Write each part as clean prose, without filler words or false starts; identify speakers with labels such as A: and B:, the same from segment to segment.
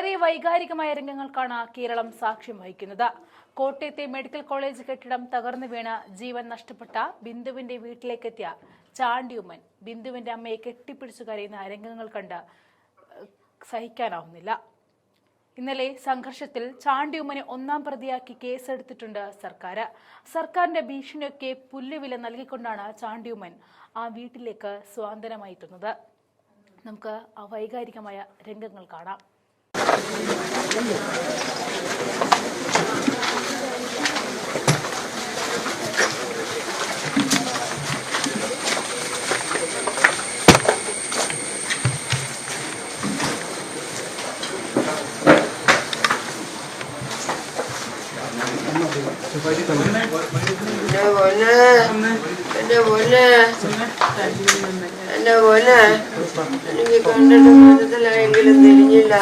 A: വളരെ വൈകാരികമായ രംഗങ്ങൾക്കാണ് കേരളം സാക്ഷ്യം വഹിക്കുന്നത്. കോട്ടയത്തെ മെഡിക്കൽ കോളേജ് കെട്ടിടം തകർന്നു വീണ് ജീവൻ നഷ്ടപ്പെട്ട ബിന്ദുവിന്റെ വീട്ടിലേക്കെത്തിയ ചാണ്ടിയുമ്മൻ ബിന്ദുവിന്റെ അമ്മയെ കെട്ടിപ്പിടിച്ചു കരയുന്ന രംഗങ്ങൾ കണ്ട് സഹിക്കാനാവുന്നില്ല. ഇന്നലെ സംഘർഷത്തിൽ ചാണ്ടിയുമ്മനെ ഒന്നാം പ്രതിയാക്കി കേസെടുത്തിട്ടുണ്ട് സർക്കാർ. സർക്കാരിന്റെ ഭീഷണിയൊക്കെ പുല്ലുവില നൽകിക്കൊണ്ടാണ് ചാണ്ടിയുമ്മൻ ആ വീട്ടിലേക്ക് സ്വാതന്ത്ര്യമായി എത്തുന്നത്. നമുക്ക് ആ വൈകാരികമായ രംഗങ്ങൾ കാണാം.
B: എന്റെ പോലെ എനിക്ക് കണ്ടിട്ട് മനസ്സിലായെങ്കിലും തിരിഞ്ഞില്ല.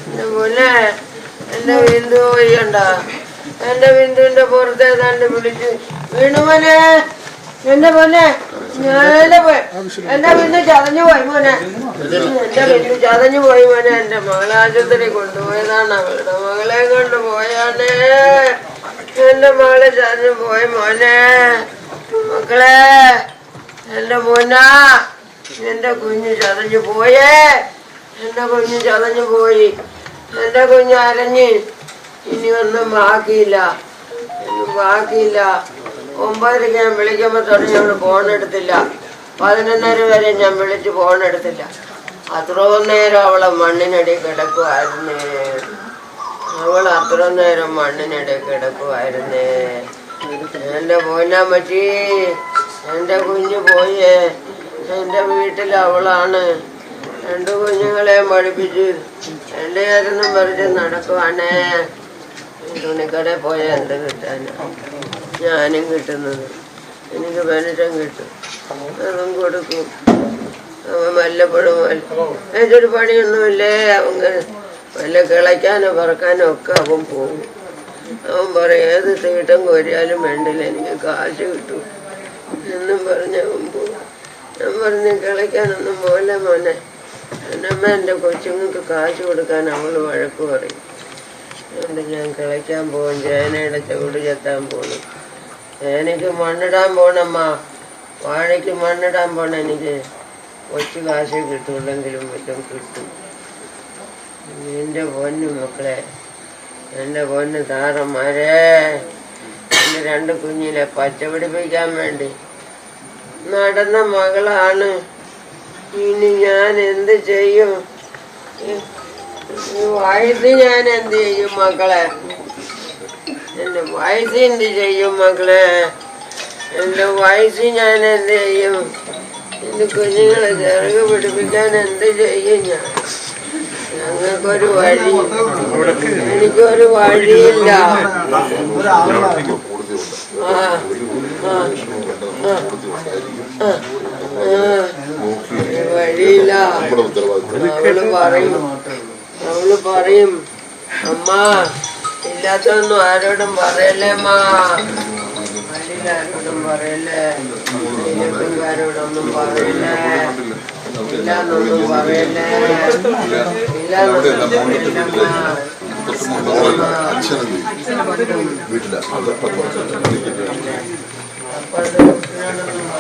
B: എന്റെ പോലെ എന്റെ ബിന്ദു വയ്യണ്ട. എന്റെ ബിന്ദുവിന്റെ പുറത്തെ തണ്ട് വിളിച്ചു വീണുമോനെ, എന്റെ മോനെ ഞാനെ പോയി. എന്റെ ബിന്ദു ചതഞ്ഞു പോയി മോനെ, എന്റെ ബിന്ദു ചതഞ്ഞു പോയി മോനെ. എന്റെ മകളെ ആശുപത്രി കൊണ്ടുപോയതാണ്, അവളുടെ മകളെ കൊണ്ടുപോയാണേ. എന്റെ മകളെ ചതഞ്ഞു പോയി മോനെ. മക്കളെ, എന്റെ മോനാ, എന്റെ കുഞ്ഞ് ചതഞ്ഞു പോയേ. എന്റെ കുഞ്ഞ് ചതഞ്ഞു പോയി. എന്റെ കുഞ്ഞ് അരഞ്ഞ് ഇനി ഒന്നും ബാക്കിയില്ല, ബാക്കിയില്ല. 9:00 ഞാൻ വിളിക്കുമ്പോ തുടങ്ങി അവള് ഫോണെടുത്തില്ല. 11:30 വരെ ഞാൻ വിളിച്ച് ഫോണെടുത്തില്ല. അത്രയും നേരം അവളെ മണ്ണിനടി കിടക്കുമായിരുന്നേ. അവൾ അത്രയും നേരം മണ്ണിനടി കിടക്കുമായിരുന്നേ. എന്റെ മോനാമ്മച്ചി, എന്റെ കുഞ്ഞ് പോയേ. എന്റെ വീട്ടിൽ അവളാണ്. 2 കുഞ്ഞുങ്ങളെ പഠിപ്പിച്ച് എന്റെ ആരെന്നും പറിച്ച് നടക്കുവാണേ. തുണിക്കടയിൽ പോയ എന്ത് കിട്ടാനാ ഞാനും കിട്ടുന്നത്? എനിക്ക് പെൻഷൻ കിട്ടും, അതും കൊടുക്കും. അവൻ വല്ലപ്പോഴും ഏതൊരു പണിയൊന്നുമില്ലേ. അവൻ വല്ല കിളയ്ക്കാനോ പറക്കാനോ ഒക്കെ അവൻ പോകും. അവൻ പറയും ഏത് തീട്ടം കോരിയാലും വേണ്ടില്ല, എനിക്ക് കാശ് കിട്ടും എന്നും പറഞ്ഞവൻ പോകും. ഞാൻ പറഞ്ഞു കിളയ്ക്കാനൊന്നും പോലെ മോനെ. എന്നമ്മ എൻ്റെ കൊച്ചുങ്ങൾക്ക് കാശ് കൊടുക്കാൻ അവള് വഴക്ക് പറയും. അതുകൊണ്ട് ഞാൻ കിളയ്ക്കാൻ പോകും. ചേനയുടെ ചുവട് ചെത്താൻ പോകണം. ചേനയ്ക്ക് മണ്ണിടാൻ പോണമ്മ, വാഴയ്ക്ക് മണ്ണിടാൻ പോണം. എനിക്ക് കൊച്ചു കാശ് കിട്ടുള്ളെങ്കിലും വല്ലതും കിട്ടും. എൻ്റെ പൊന്നു മക്കളെ, എൻ്റെ പൊന്ന് താറന്മാരെ, എൻ്റെ 2 കുഞ്ഞിനെ പച്ച പിടിപ്പിക്കാൻ വേണ്ടി നടന്ന മകളാണ്. ഇനി ഞാൻ എന്ത് ചെയ്യും? വയസ്സ് ഞാൻ എന്ത് ചെയ്യും മക്കളെ? എന്റെ വയസ്സ് എന്ത് ചെയ്യും മക്കളെ? എന്റെ വയസ്സ് ഞാൻ എന്ത് ചെയ്യും? എന്റെ കുഞ്ഞുങ്ങളെ ചിറക് പിടിപ്പിക്കാൻ എന്ത് ചെയ്യും ഞാൻ? ഞങ്ങൾക്കൊരു വഴി, എനിക്കൊരു വഴിയില്ല. വഴിയില്ല. അവള് പറയും അമ്മ ഇല്ലാത്തൊന്നും ആരോടും പറയല്ലേ അമ്മ, വഴിയിലാരോടും പറയല്ലേ, ആരോടൊന്നും പറയല്ലേ, ഇല്ലാന്നൊന്നും പറയല്ലേ, ഇല്ലാന്നൊന്നും പറയല്ലമ്മ.